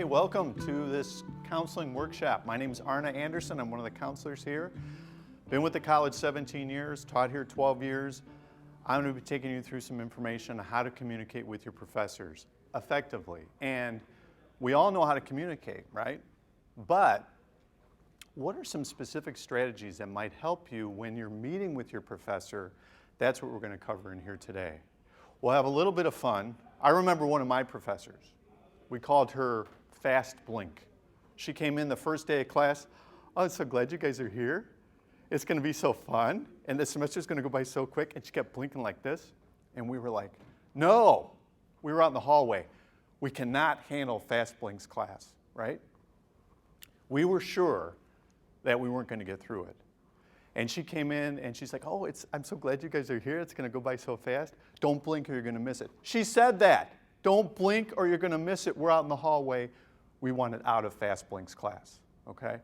Hey, welcome to this counseling workshop. My name is Arne Anderson. I'm one of the counselors here. Been with the college 17 years, taught here 12 years. I'm going to be taking you through some information on how to communicate with your professors effectively. And we all know how to communicate, right? But what are some specific strategies that might help you when you're meeting with your professor? That's what we're going to cover in here today. We'll have a little bit of fun. I remember one of my professors. We called her Fast Blink. She came in the first day of class. Oh, I'm so glad you guys are here. It's going to be so fun. And the semester's going to go by so quick. And she kept blinking like this. And we were like, no. We were out in the hallway. We cannot handle Fast Blink's class, right? We were sure that we weren't going to get through it. And she came in and she's like, oh, I'm so glad you guys are here. It's going to go by so fast. Don't blink or you're going to miss it. She said that. Don't blink or you're going to miss it. We're out in the hallway. We wanted out of Fast Blink's class, okay?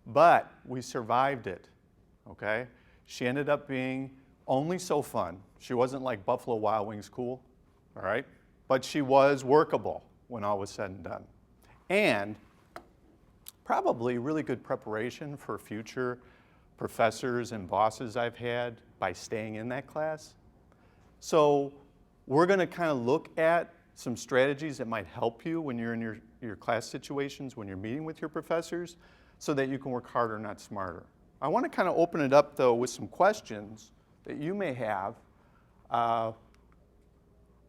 But we survived it, okay? She ended up being only so fun. She wasn't like Buffalo Wild Wings cool, all right? But she was workable when all was said and done. And probably really good preparation for future professors and bosses I've had by staying in that class. So we're going to kind of look at some strategies that might help you when you're in your class situations, when you're meeting with your professors, so that you can work harder, not smarter. I want to kind of open it up, though, with some questions that you may have. Well,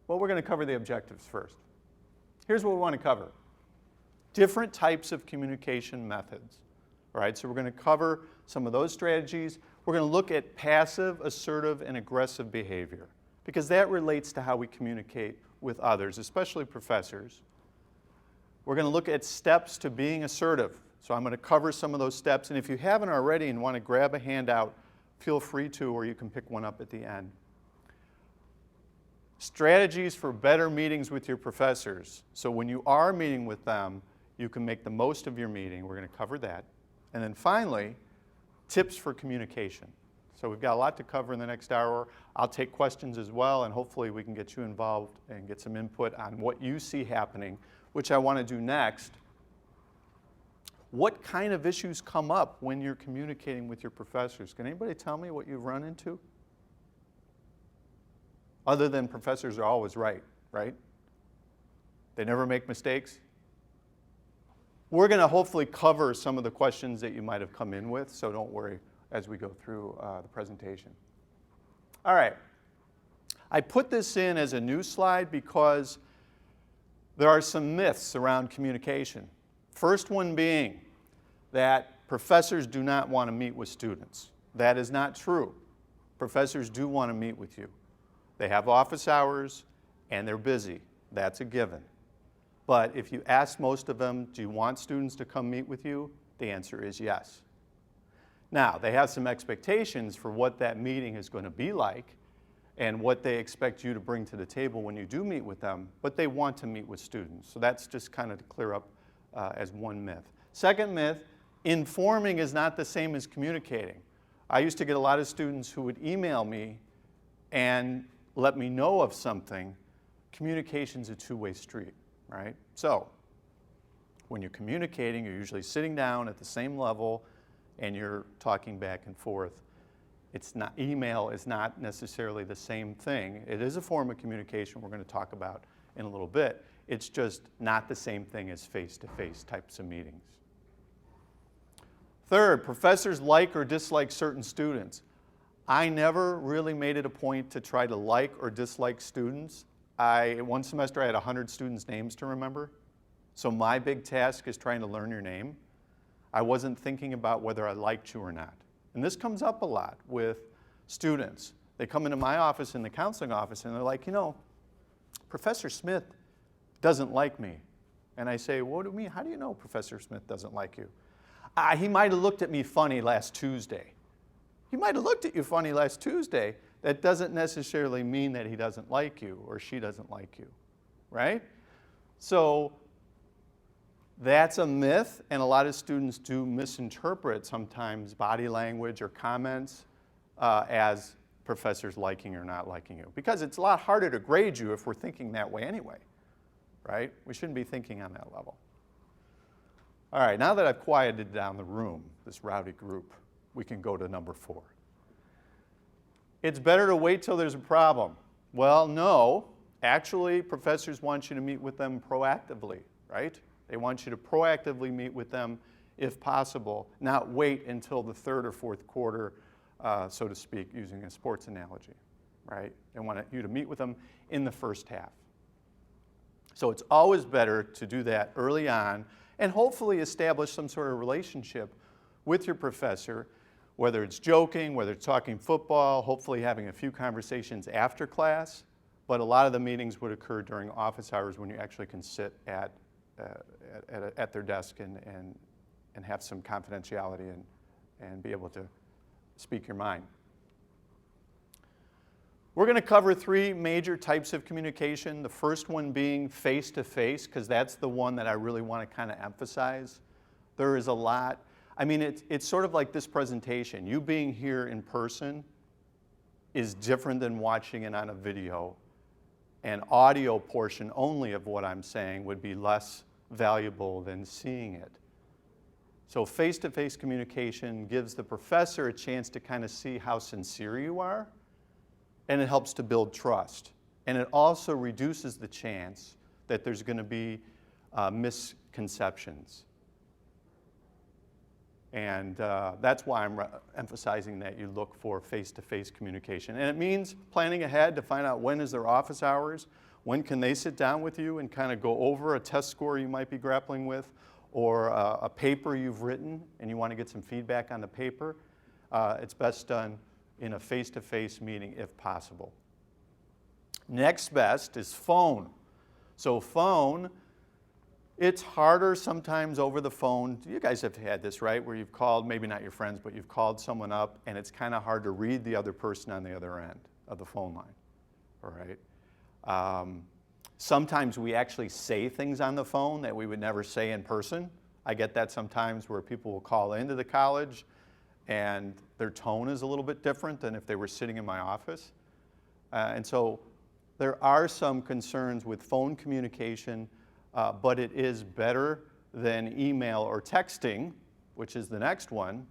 we're going to cover the objectives first. Here's what we want to cover. Different types of communication methods. All right, so we're going to cover some of those strategies. We're going to look at passive, assertive, and aggressive behavior, because that relates to how we communicate with others, especially professors. We're going to look at steps to being assertive. So I'm going to cover some of those steps. And if you haven't already and want to grab a handout, feel free to, or you can pick one up at the end. Strategies for better meetings with your professors. So when you are meeting with them, you can make the most of your meeting. We're going to cover that. And then finally, tips for communication. So we've got a lot to cover in the next hour. I'll take questions as well, and hopefully we can get you involved and get some input on what you see happening, which I want to do next. What kind of issues come up when you're communicating with your professors? Can anybody tell me what you've run into? Other than professors are always right, right? They never make mistakes. We're going to hopefully cover some of the questions that you might have come in with, so don't worry as we go through the presentation. All right. I put this in as a new slide because there are some myths around communication. First one being that professors do not want to meet with students. That is not true. Professors do want to meet with you. They have office hours and they're busy. That's a given. But if you ask most of them, do you want students to come meet with you? The answer is yes. Now, they have some expectations for what that meeting is going to be like and what they expect you to bring to the table when you do meet with them, but they want to meet with students. So that's just kind of to clear up as one myth. Second myth, informing is not the same as communicating. I used to get a lot of students who would email me and let me know of something. Communication's a two-way street, right? So when you're communicating, you're usually sitting down at the same level and you're talking back and forth. Email is not necessarily the same thing. It is a form of communication we're going to talk about in a little bit. It's just not the same thing as face-to-face types of meetings. Third, professors like or dislike certain students. I never really made it a point to try to like or dislike students. One semester I had 100 students' names to remember. So my big task is trying to learn your name. I wasn't thinking about whether I liked you or not. And this comes up a lot with students. They come into my office, in the counseling office, and they're like, you know, Professor Smith doesn't like me. And I say, what do you mean? How do you know Professor Smith doesn't like you? He might have looked at me funny last Tuesday. He might have looked at you funny last Tuesday. That doesn't necessarily mean that he doesn't like you or she doesn't like you, right? So that's a myth, and a lot of students do misinterpret sometimes body language or comments as professors liking or not liking you. Because it's a lot harder to grade you if we're thinking that way anyway, right? We shouldn't be thinking on that level. All right, now that I've quieted down the room, this rowdy group, we can go to number 4. It's better to wait till there's a problem. Well, no. Actually, professors want you to meet with them proactively, right? They want you to proactively meet with them if possible, not wait until the 3rd or 4th quarter, so to speak, using a sports analogy, right? They want you to meet with them in the first half. So it's always better to do that early on and hopefully establish some sort of relationship with your professor, whether it's joking, whether it's talking football, hopefully having a few conversations after class. But a lot of the meetings would occur during office hours when you actually can sit at their desk and have some confidentiality and be able to speak your mind. We're going to cover 3 major types of communication. The first one being face-to-face, because that's the one that I really want to kind of emphasize. There is a lot. I mean, it's sort of like this presentation. You being here in person is different than watching it on a video. An audio portion only of what I'm saying would be less valuable than seeing it. So face-to-face communication gives the professor a chance to kind of see how sincere you are, and it helps to build trust. And it also reduces the chance that there's going to be misconceptions. And that's why I'm emphasizing that you look for face-to-face communication. And it means planning ahead to find out when is their office hours, when can they sit down with you and kind of go over a test score you might be grappling with, or a paper you've written and you want to get some feedback on the paper. It's best done in a face-to-face meeting if possible. Next best is phone. So phone, it's harder sometimes over the phone. You guys have had this, right? Where you've called, maybe not your friends, but you've called someone up and it's kind of hard to read the other person on the other end of the phone line, all right? Sometimes we actually say things on the phone that we would never say in person. I get that sometimes where people will call into the college and their tone is a little bit different than if they were sitting in my office. And so there are some concerns with phone communication, but it is better than email or texting, which is the next one.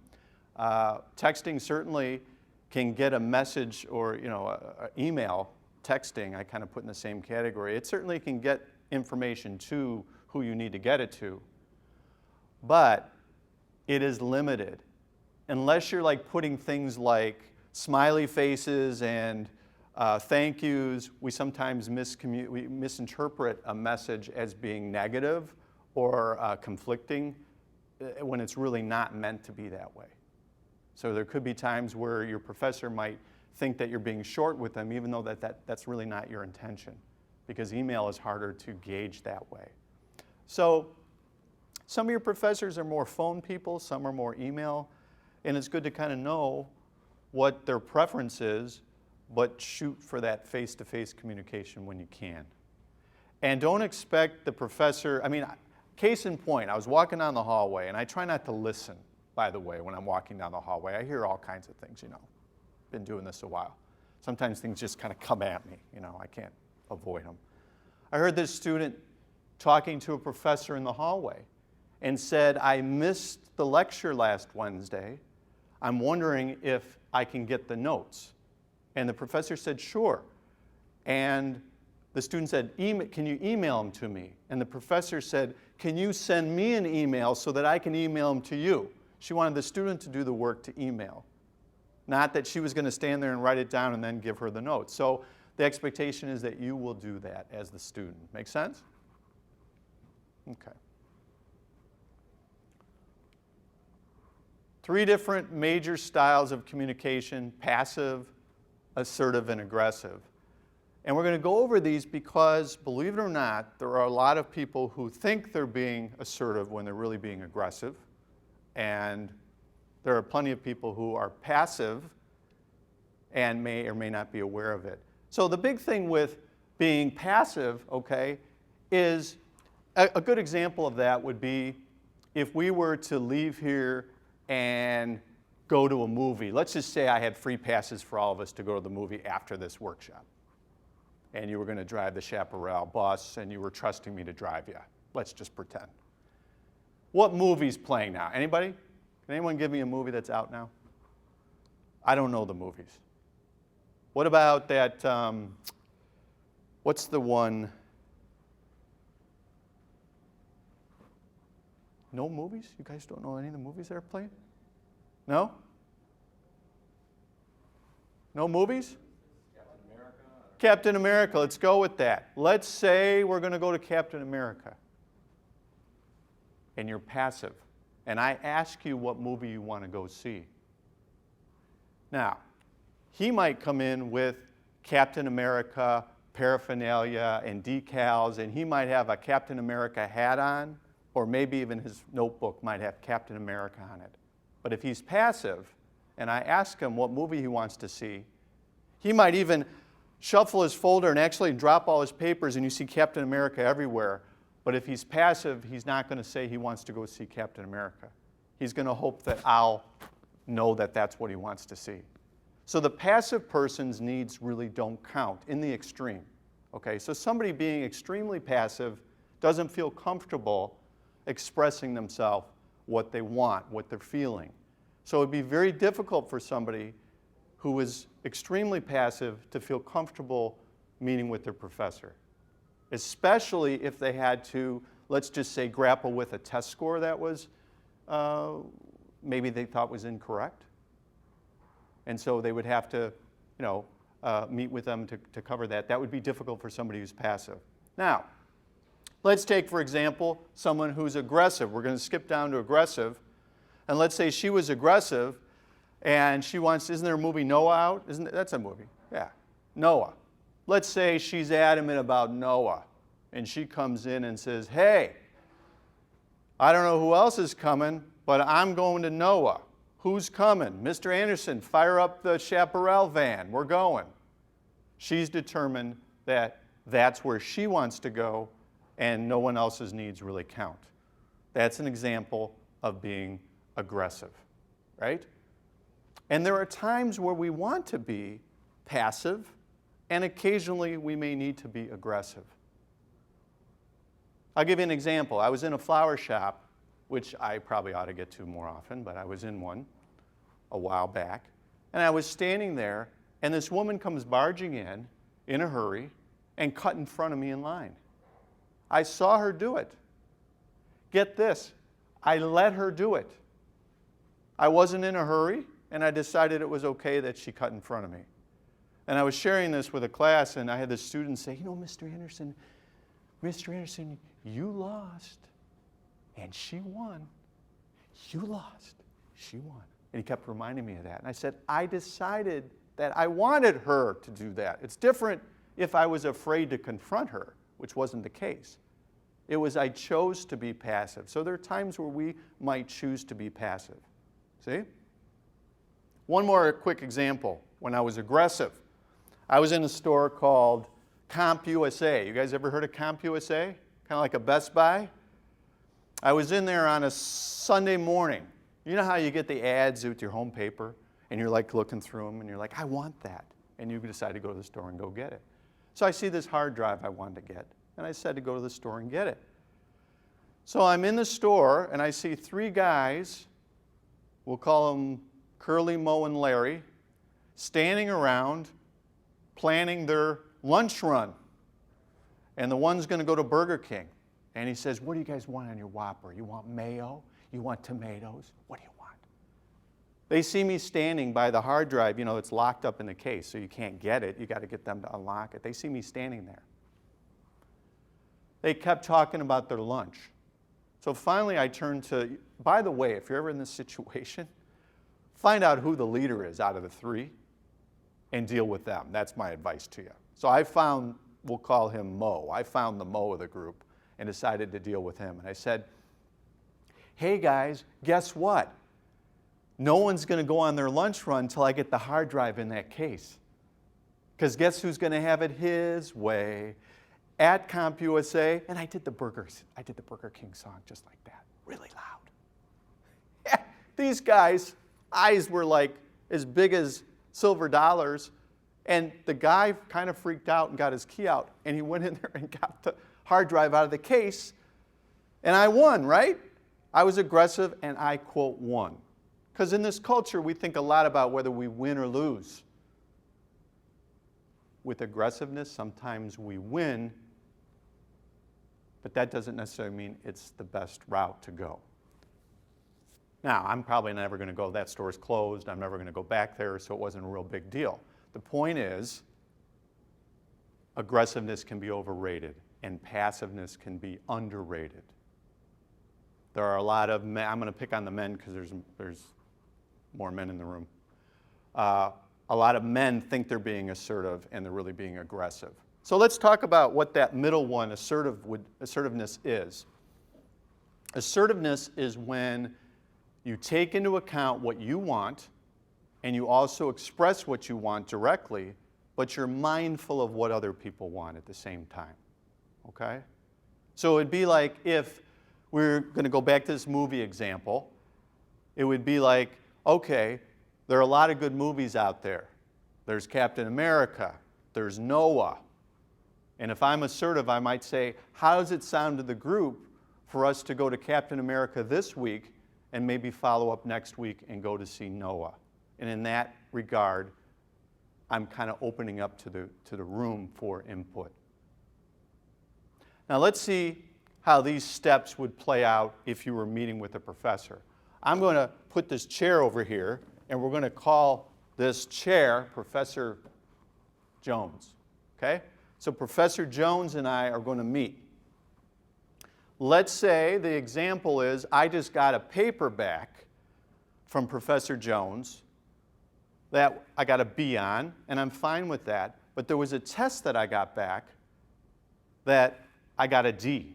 Texting certainly can get a message or email. Texting, I kind of put in the same category. It certainly can get information to who you need to get it to, but it is limited. Unless you're like putting things like smiley faces and thank yous, we sometimes we misinterpret a message as being negative or conflicting when it's really not meant to be that way. So there could be times where your professor might think that you're being short with them, even though that's really not your intention, because email is harder to gauge that way. So some of your professors are more phone people, some are more email, and it's good to kind of know what their preference is, but shoot for that face-to-face communication when you can. And don't expect the professor, case in point, I was walking down the hallway, and I try not to listen, by the way, when I'm walking down the hallway. I hear all kinds of things, Been doing this a while. Sometimes things just kind of come at me, I can't avoid them. I heard this student talking to a professor in the hallway and said, I missed the lecture last Wednesday. I'm wondering if I can get the notes. And the professor said, sure. And the student said, can you email them to me? And the professor said, can you send me an email so that I can email them to you? She wanted the student to do the work to email. Not that she was going to stand there and write it down and then give her the notes. So the expectation is that you will do that as the student. Make sense? Okay. 3 different major styles of communication: passive, assertive, and aggressive. And we're going to go over these because, believe it or not, there are a lot of people who think they're being assertive when they're really being aggressive. And there are plenty of people who are passive and may or may not be aware of it. So the big thing with being passive, okay, is a good example of that would be if we were to leave here and go to a movie. Let's just say I had free passes for all of us to go to the movie after this workshop. And you were going to drive the Chaparral bus and you were trusting me to drive you. Let's just pretend. What movie's playing now? Anybody? Can anyone give me a movie that's out now? I don't know the movies. What about that, what's the one? No movies? You guys don't know any of the movies that are playing? No? No movies? Captain America. Captain America, let's go with that. Let's say we're going to go to Captain America. And you're passive. And I ask you what movie you want to go see. Now, he might come in with Captain America paraphernalia and decals, and he might have a Captain America hat on, or maybe even his notebook might have Captain America on it. But if he's passive, and I ask him what movie he wants to see, he might even shuffle his folder and actually drop all his papers, and you see Captain America everywhere. But if he's passive, he's not going to say he wants to go see Captain America. He's going to hope that I'll know that that's what he wants to see. So the passive person's needs really don't count in the extreme. Okay, so somebody being extremely passive doesn't feel comfortable expressing themselves what they want, what they're feeling. So it would be very difficult for somebody who is extremely passive to feel comfortable meeting with their professor, especially if they had to, let's just say, grapple with a test score that was maybe they thought was incorrect. And so they would have to, meet with them to cover that. That would be difficult for somebody who's passive. Now, let's take, for example, someone who's aggressive. We're going to skip down to aggressive. And let's say she was aggressive and she wants, isn't there a movie Noah out? That's a movie. Yeah, Noah. Let's say she's adamant about Noah and she comes in and says, hey, I don't know who else is coming, but I'm going to Noah. Who's coming? Mr. Anderson, fire up the chaparral van. We're going. She's determined that that's where she wants to go and no one else's needs really count. That's an example of being aggressive, right? And there are times where we want to be passive, and occasionally we may need to be aggressive. I'll give you an example. I was in a flower shop, which I probably ought to get to more often, but I was in one a while back, and I was standing there, and this woman comes barging in a hurry, and cut in front of me in line. I saw her do it. Get this, I let her do it. I wasn't in a hurry, and I decided it was okay that she cut in front of me. And I was sharing this with a class, and I had this student say, Mr. Anderson, you lost, and she won. You lost, she won. And he kept reminding me of that. And I said, I decided that I wanted her to do that. It's different if I was afraid to confront her, which wasn't the case. It was I chose to be passive. So there are times where we might choose to be passive. See? One more quick example. When I was aggressive, I was in a store called CompUSA. You guys ever heard of CompUSA? Kind of like a Best Buy? I was in there on a Sunday morning. You know how you get the ads with your home paper, and you're like looking through them, and you're like, I want that. And you decide to go to the store and go get it. So I see this hard drive I wanted to get, and I said to go to the store and get it. So I'm in the store, and I see three guys, we'll call them Curly, Moe, and Larry, standing around planning their lunch run. And the one's going to go to Burger King. And he says, what do you guys want on your Whopper? You want mayo? You want tomatoes? What do you want? They see me standing by the hard drive. It's locked up in the case, so you can't get it. You got to get them to unlock it. They see me standing there. They kept talking about their lunch. So finally I turned to, by the way, if you're ever in this situation, find out who the leader is out of the three and deal with them. That's my advice to you. So I found, we'll call him Mo. I found the Mo of the group and decided to deal with him. And I said, hey guys, guess what? No one's going to go on their lunch run until I get the hard drive in that case. Because guess who's going to have it his way at CompUSA? And I did the Burger King song just like that, really loud. These guys' eyes were like as big as silver dollars. And the guy kind of freaked out and got his key out. And he went in there and got the hard drive out of the case. And I won, right? I was aggressive and I, quote, won. Because in this culture, we think a lot about whether we win or lose. With aggressiveness, sometimes we win, but that doesn't necessarily mean it's the best route to go. Now, I'm probably never going to go, that store's closed, I'm never going to go back there, so it wasn't a real big deal. The point is, aggressiveness can be overrated and passiveness can be underrated. There are a lot of men, I'm going to pick on the men because there's more men in the room. A lot of men think they're being assertive and they're really being aggressive. So let's talk about what that middle one, assertiveness is. Assertiveness is when you take into account what you want and you also express what you want directly, but you're mindful of what other people want at the same time. Okay? So it'd be like if we're going to go back to this movie example, it would be like, okay, there are a lot of good movies out there. There's Captain America, there's Noah. And if I'm assertive, I might say, how does it sound to the group for us to go to Captain America this week and maybe follow up next week and go to see Noah? And in that regard, I'm kind of opening up to the room for input. Now let's see how these steps would play out if you were meeting with a professor. I'm going to put this chair over here, and we're going to call this chair Professor Jones. Okay? So Professor Jones and I are going to meet. Let's say the example is I just got a paper back from Professor Jones that I got a B on, and I'm fine with that. But there was a test that I got back that I got a D.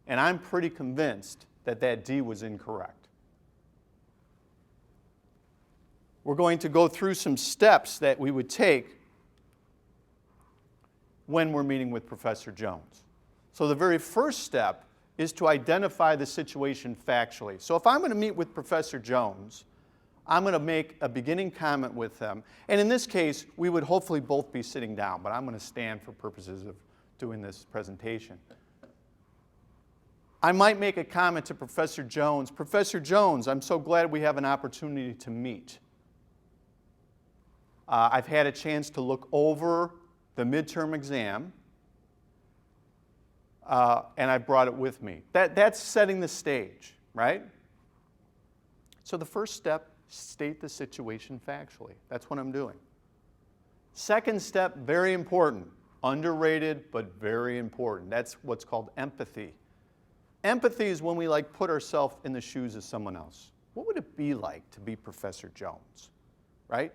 And I'm pretty convinced that that D was incorrect. We're going to go through some steps that we would take when we're meeting with Professor Jones. So the very first step is to identify the situation factually. So if I'm going to meet with Professor Jones, I'm going to make a beginning comment with them. And in this case, we would hopefully both be sitting down, but I'm going to stand for purposes of doing this presentation. I might make a comment to Professor Jones. Professor Jones, I'm so glad we have an opportunity to meet. I've had a chance to look over the midterm exam, and I brought it with me. That's setting the stage, right? So the first step, state the situation factually. That's what I'm doing. Second step, very important. Underrated, but very important. That's what's called empathy. Empathy is when we put ourselves in the shoes of someone else. What would it be like to be Professor Jones, right?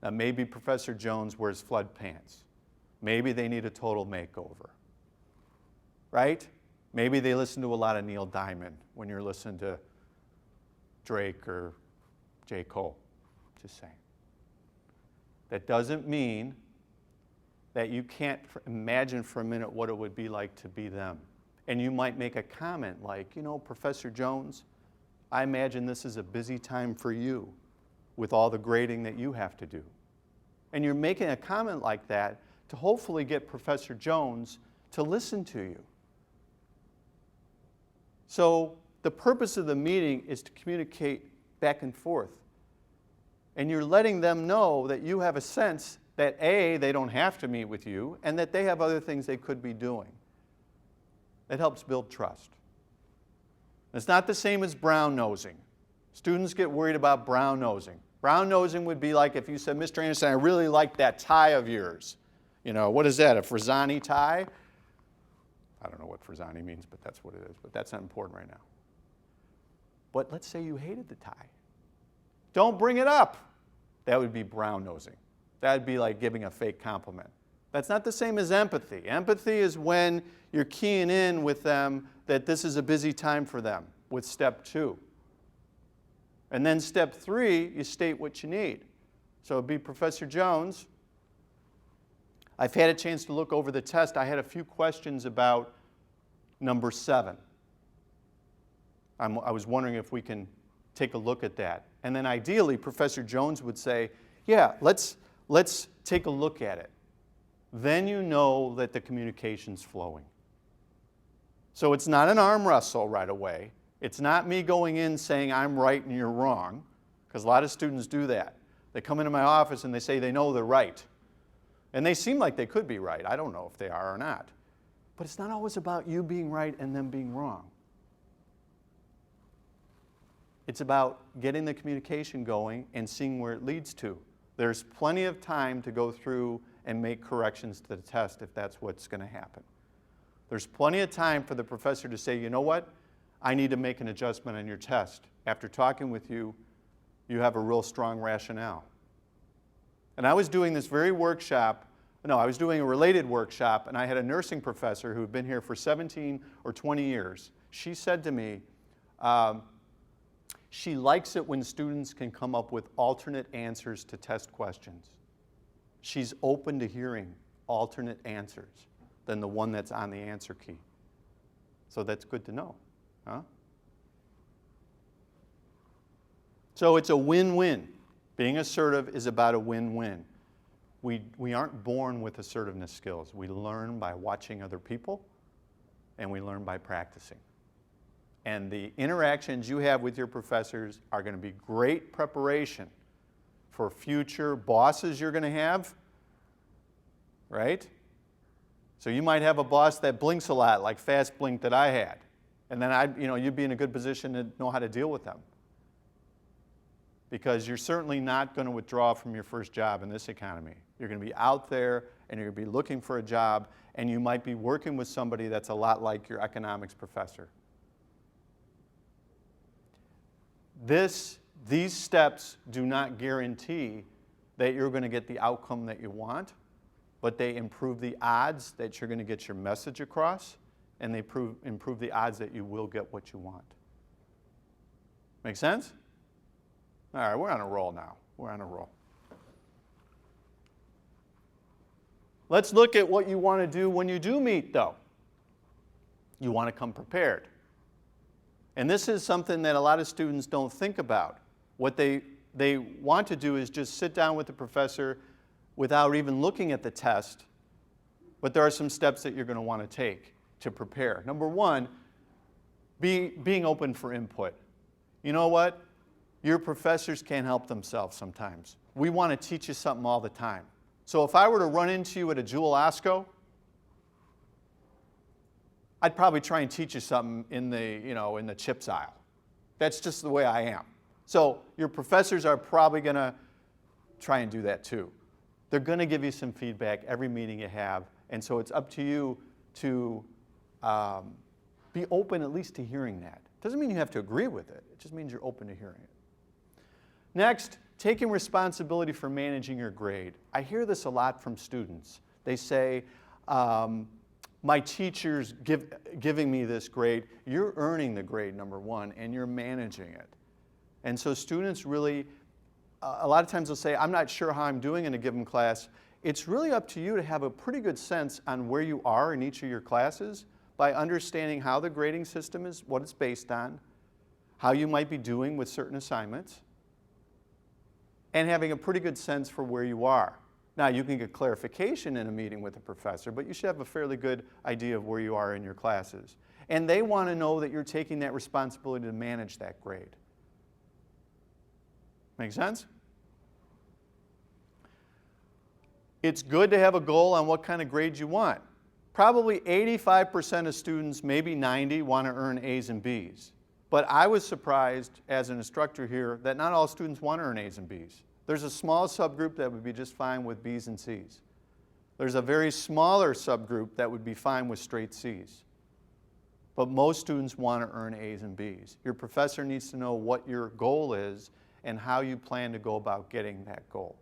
Now maybe Professor Jones wears flood pants. Maybe they need a total makeover, right? Maybe they listen to a lot of Neil Diamond when you're listening to Drake or J. Cole. Just saying. That doesn't mean that you can't imagine for a minute what it would be like to be them. And you might make a comment like, Professor Jones, I imagine this is a busy time for you with all the grading that you have to do. And you're making a comment like that to hopefully get Professor Jones to listen to you. So the purpose of the meeting is to communicate back and forth. And you're letting them know that you have a sense that A, they don't have to meet with you, and that they have other things they could be doing. It helps build trust. It's not the same as brown-nosing. Students get worried about brown-nosing. Brown-nosing would be like if you said, Mr. Anderson, I really like that tie of yours. What is that, a Frisani tie? I don't know what Frisani means, but that's what it is. But that's not important right now. But let's say you hated the tie. Don't bring it up. That would be brown-nosing. That would be like giving a fake compliment. That's not the same as empathy. Empathy is when you're keying in with them that this is a busy time for them with step 2. And then step 3, you state what you need. So it would be Professor Jones, I've had a chance to look over the test. I had a few questions about number 7. I was wondering if we can take a look at that. And then ideally, Professor Jones would say, yeah, let's take a look at it. Then you know that the communication's flowing. So it's not an arm wrestle right away. It's not me going in saying I'm right and you're wrong, because a lot of students do that. They come into my office and they say they know they're right. And they seem like they could be right. I don't know if they are or not. But it's not always about you being right and them being wrong. It's about getting the communication going and seeing where it leads to. There's plenty of time to go through and make corrections to the test if that's what's going to happen. There's plenty of time for the professor to say, you know what, I need to make an adjustment on your test. After talking with you, you have a real strong rationale. And I was doing this very workshop, I was doing a related workshop, and I had a nursing professor who had been here for 17 or 20 years. She said to me, she likes it when students can come up with alternate answers to test questions. She's open to hearing alternate answers than the one that's on the answer key. So that's good to know, huh? So it's a win-win. Being assertive is about a win-win. We aren't born with assertiveness skills. We learn by watching other people, and we learn by practicing. And the interactions you have with your professors are going to be great preparation for future bosses you're going to have, right? So you might have a boss that blinks a lot, like Fast Blink that I had. And then you'd be in a good position to know how to deal with them. Because you're certainly not going to withdraw from your first job in this economy. You're going to be out there and you're going to be looking for a job, and you might be working with somebody that's a lot like your economics professor. These steps do not guarantee that you're going to get the outcome that you want, but they improve the odds that you're going to get your message across, and they improve the odds that you will get what you want. Make sense? All right, we're on a roll now. We're on a roll. Let's look at what you want to do when you do meet, though. You want to come prepared. And this is something that a lot of students don't think about. What they want to do is just sit down with the professor without even looking at the test, but there are some steps that you're going to want to take to prepare. Number one, being open for input. You know what? Your professors can't help themselves sometimes. We want to teach you something all the time. So if I were to run into you at a Jewel Osco, I'd probably try and teach you something in the chips aisle. That's just the way I am. So your professors are probably going to try and do that too. They're going to give you some feedback every meeting you have, and so it's up to you to be open at least to hearing that. Doesn't mean you have to agree with it. It just means you're open to hearing it. Next, taking responsibility for managing your grade. I hear this a lot from students. They say, my teacher's giving me this grade. You're earning the grade, number one, and you're managing it. And so students really, a lot of times they'll say, I'm not sure how I'm doing in a given class. It's really up to you to have a pretty good sense on where you are in each of your classes by understanding how the grading system is, what it's based on, how you might be doing with certain assignments, and having a pretty good sense for where you are. Now, you can get clarification in a meeting with a professor, but you should have a fairly good idea of where you are in your classes. And they want to know that you're taking that responsibility to manage that grade. Make sense? It's good to have a goal on what kind of grade you want. Probably 85% of students, maybe 90, want to earn A's and B's. But I was surprised as an instructor here that not all students want to earn A's and B's. There's a small subgroup that would be just fine with B's and C's. There's a very smaller subgroup that would be fine with straight C's. But most students want to earn A's and B's. Your professor needs to know what your goal is and how you plan to go about getting that goal.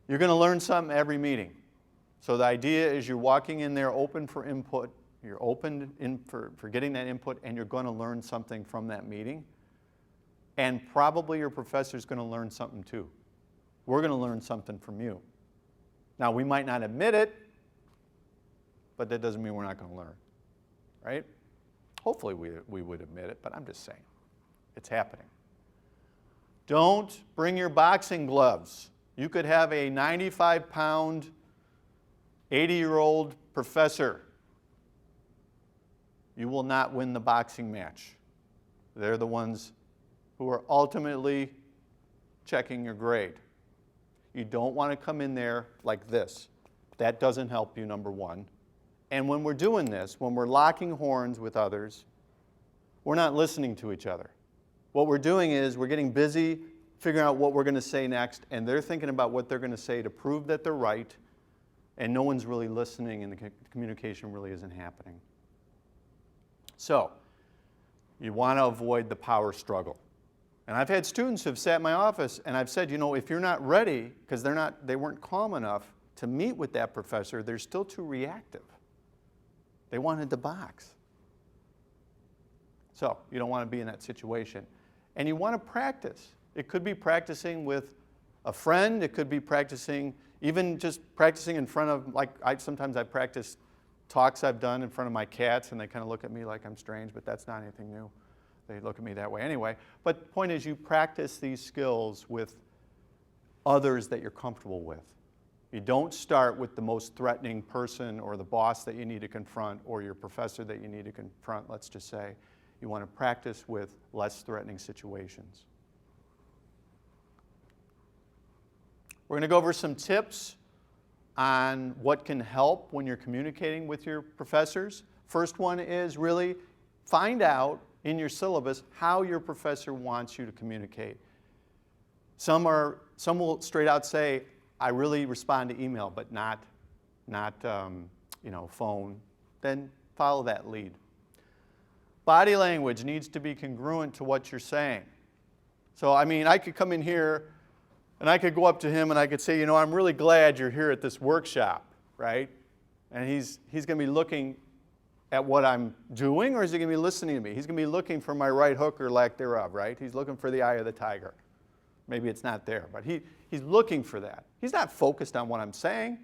You're going to learn something every meeting. So the idea is you're walking in there open for input. You're open for getting that input, and you're going to learn something from that meeting. And probably your professor's going to learn something too. We're going to learn something from you. Now, we might not admit it, but that doesn't mean we're not going to learn, right? Hopefully we would admit it, but I'm just saying. It's happening. Don't bring your boxing gloves. You could have a 95-pound, 80-year-old professor. you will not win the boxing match. They're the ones who are ultimately checking your grade. You don't want to come in there like this. That doesn't help you, number one. And when we're doing this, when we're locking horns with others, we're not listening to each other. What we're doing is we're getting busy figuring out what we're going to say next, and they're thinking about what they're going to say to prove that they're right, and no one's really listening, and the communication really isn't happening. So, you want to avoid the power struggle. And I've had students who have sat in my office, and I've said, you know, if you're not ready, because they weren't calm enough to meet with that professor, they're still too reactive. They wanted to box. So, you don't want to be in that situation. And you want to practice. It could be practicing with a friend. It could be practicing, even just practicing in front of, like, sometimes I practice talks I've done in front of my cats, and they kind of look at me like I'm strange, but that's not anything new. They look at me that way anyway. But the point is, you practice these skills with others that you're comfortable with. You don't start with the most threatening person or the boss that you need to confront or your professor that you need to confront, let's just say. You want to practice with less threatening situations. We're going to go over some tips on what can help when you're communicating with your professors. First one is really find out in your syllabus how your professor wants you to communicate. Some will straight out say, I really respond to email, but not phone. Then follow that lead. Body language needs to be congruent to what you're saying. So, I mean, I could come in here and I could go up to him and I could say, you know, I'm really glad you're here at this workshop, right? And he's going to be looking at what I'm doing, or is he going to be listening to me? He's going to be looking for my right hook or lack thereof, right? He's looking for the eye of the tiger. Maybe it's not there, but he's looking for that. He's not focused on what I'm saying,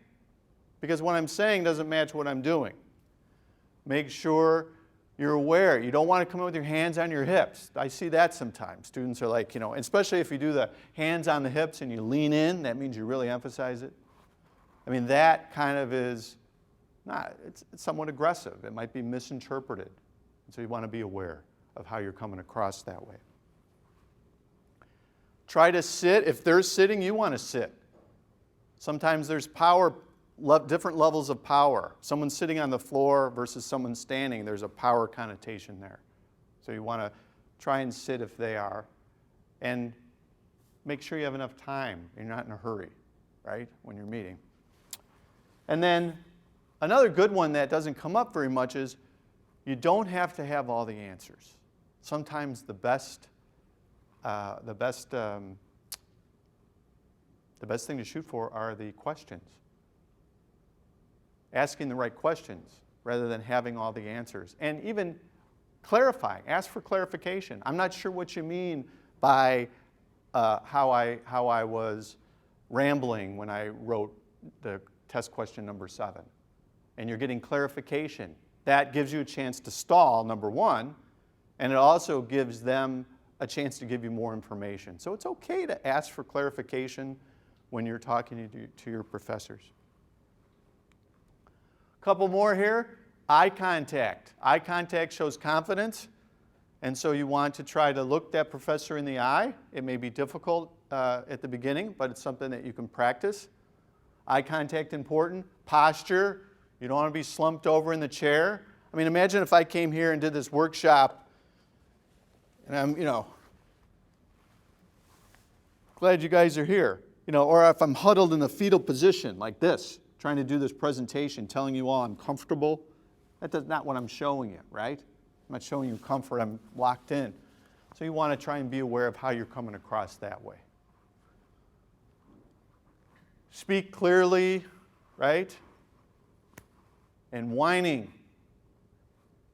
because what I'm saying doesn't match what I'm doing. Make sure you're aware. You don't want to come in with your hands on your hips. I see that sometimes. Students are like, you know, especially if you do the hands on the hips and you lean in, that means you really emphasize it. I mean, that kind of is it's somewhat aggressive. It might be misinterpreted. So you want to be aware of how you're coming across that way. Try to sit. If they're sitting, you want to sit. Sometimes there's different levels of power. Someone sitting on the floor versus someone standing, there's a power connotation there. So you want to try and sit if they are. And make sure you have enough time. You're not in a hurry, right, when you're meeting. And then another good one that doesn't come up very much is you don't have to have all the answers. Sometimes the best thing to shoot for are the questions. Asking the right questions rather than having all the answers. And even clarifying. Ask for clarification. I'm not sure what you mean by how I was rambling when I wrote the test question number 7. And you're getting clarification. That gives you a chance to stall, number one, and it also gives them a chance to give you more information. So it's okay to ask for clarification when you're talking to your professors. A couple more here. Eye contact. Eye contact shows confidence, and so you want to try to look that professor in the eye. It may be difficult at the beginning, but it's something that you can practice. Eye contact important. Posture. You don't want to be slumped over in the chair. I mean, imagine if I came here and did this workshop and I'm, glad you guys are here. Or if I'm huddled in the fetal position like this, trying to do this presentation, telling you all I'm comfortable. That's not what I'm showing you, right? I'm not showing you comfort. I'm locked in. So you want to try and be aware of how you're coming across that way. Speak clearly, right? And whining.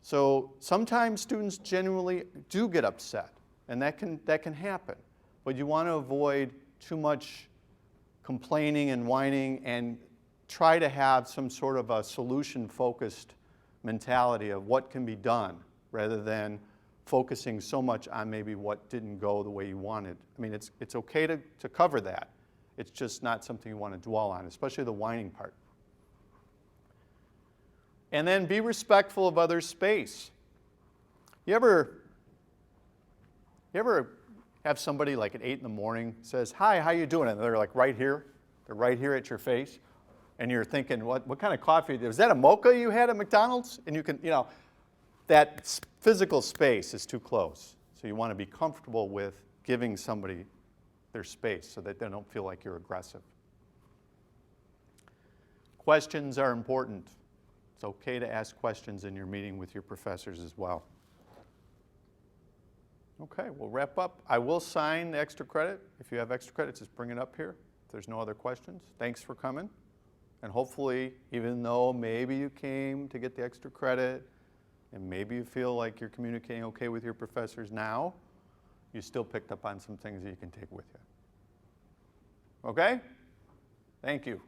So sometimes students genuinely do get upset, and that can happen. But you want to avoid too much complaining and whining, and try to have some sort of a solution-focused mentality of what can be done, rather than focusing so much on maybe what didn't go the way you wanted. I mean, it's okay to cover that. It's just not something you want to dwell on, especially the whining part. And then be respectful of others' space. You ever have somebody like at 8 in the morning says, "Hi, how you doing?" And they're like right here. They're right here at your face. And you're thinking, what kind of coffee? Was that a mocha you had at McDonald's? And you can, that physical space is too close. So you want to be comfortable with giving somebody their space so that they don't feel like you're aggressive. Questions are important. It's okay to ask questions in your meeting with your professors as well. Okay, we'll wrap up. I will sign the extra credit. If you have extra credits, just bring it up here. If there's no other questions, thanks for coming. And hopefully, even though maybe you came to get the extra credit, and maybe you feel like you're communicating okay with your professors now, you still picked up on some things that you can take with you. Okay? Thank you.